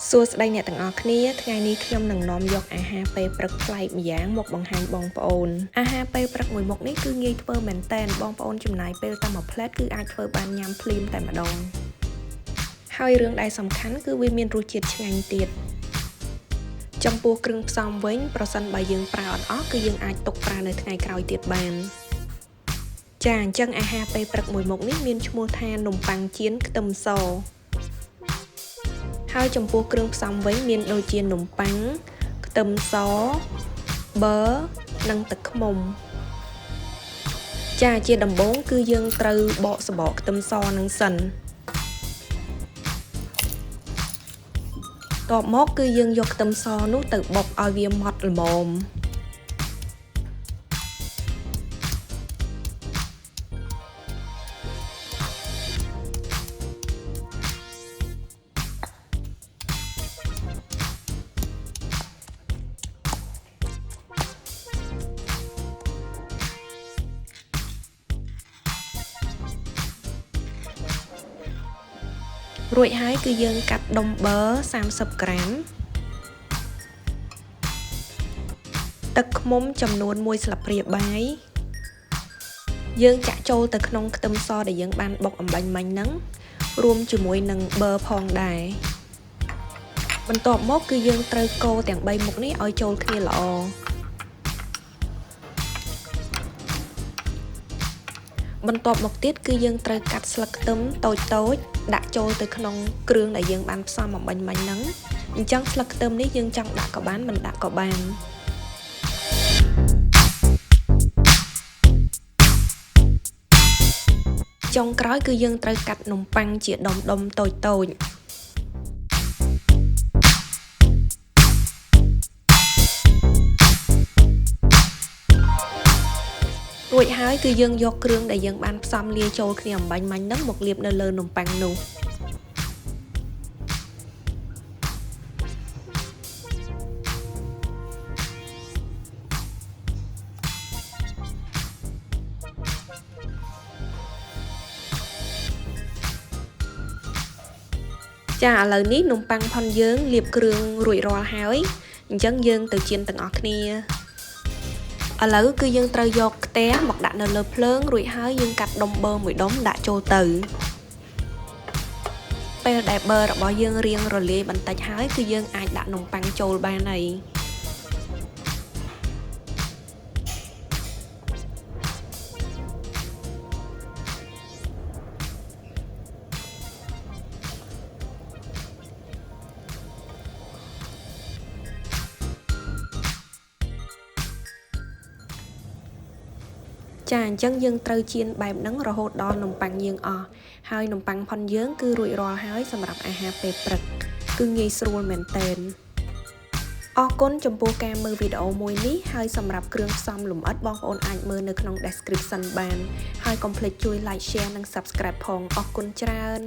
សួស្តីអ្នកទាំងអស់គ្នាថ្ងៃនេះខ្ញុំនឹងនាំយកអាហារពេលព្រឹកប្លែកម្យ៉ាងមកបង្ហាញបងប្អូនអាហារពេលព្រឹកមួយមុខនេះគឺងាយធ្វើមែនតែនបងប្អូនចំណាយពេលតែមួយផ្លែតគឺអាចធ្វើបានញ៉ាំភ្លាមតែម្ដងហើយរឿងដែលសំខាន់គឺវាមានរសជាតិឆ្ងាញ់ទៀតចំពោះគ្រឿងផ្សំវិញប្រសិនបើយើងប្រើអត់អស់គឺយើងអាចទុកប្រើនៅថ្ងៃក្រោយទៀតបានចាអញ្ចឹងអាហារពេលព្រឹកមួយមុខនេះមានឈ្មោះថានំប៉័ងចៀនខ្ទឹមសហើយចំពោះគ្រឿងផ្សំវិញមានដូចជានំប៉័ងខ្ទឹមសប៊ឺនិងទឹកឃ្មុំចាជាដំបូងគឺយើងត្រូវបកសបកខ្ទឹមសនឹងសិនតបមកគឺយើងយកខ្ទឹមសនោះទៅបុកឲ្យវាម៉ត់ល្មមរួចហើយគឺយើងកាត់ដុំប៊ឺ30ក្រាមទឹកឃ្មុំចំនួន1ស្លាបព្រាបាយយើងចាក់ចូលទៅក្នុងខ្ទឹមសដែលយើងបានបុកអំបាញ់មិញហ្នឹងរួមជាមួយនឹងប៊ឺផងដែរបន្ទាប់មកគឺយើងត្រូវកូរទាំង3មុខនេះឲ្យចូលគ្នាល្អបន្ទាប់មកទៀតគឺយើងត្រូវកាត់ស្លឹកខ្ទឹមតូចដាក់ចូលទៅក្នុងគ្រឿងដែលយើងបានផ្សំអំបាញ់មិញហ្នឹងអញ្ចឹងស្លឹកខ្ទឹមនេះយើងចង់ដាក់ក៏បានមិនដាក់ក៏បានចុងក្រោយគឺយើងត្រូវកាត់នំប៉័ងជាដុំតូចរួចហើយគឺយើងយកគ្រឿងដែលយើងបានផ្សំលាយចូលគ្នាអំបាញ់មិញហ្នឹងមកលាបនៅលើនំប៉័ងនោះចាឥឡូវនេះនំប៉័ងផុនយើងលាបគ្រឿងរួចរាល់ហើយអញ្ចឹងយើងទៅចៀនទាំងអស់គ្នាឥឡូវគឺយើងត្រូវយកខ្ទះមកដាក់នៅលើភ្លើងរួចហើយយើងកាត់ដុំប៊ឺមួយដុំដាក់ចូលទៅពេលដែលប៊ឺរបស់យើងរាងរលាយបន្តិចហើយគឺយើងអាចដាក់នំប៉័ងចូលបានហើយចាអញ្ចឹងយើងត្រូវចៀនបែបហ្នឹងរហូតដល់នំប៉័ងយើងអស់ហើយនំប៉័ងផុនយើងគឺរួចរាល់ហើយសម្រាប់អាហារពេលព្រឹកគឺងាយស្រួលមែនទែនអរគុណចំពោះការមើលវីដេអូមួយនេះហើយសម្រាប់គ្រឿងផ្សំលម្អិតបងប្អូនអាចមើលនៅក្នុង description បានហើយកុំភ្លេចជួយ like share និង subscribe ផងអរគុណច្រើន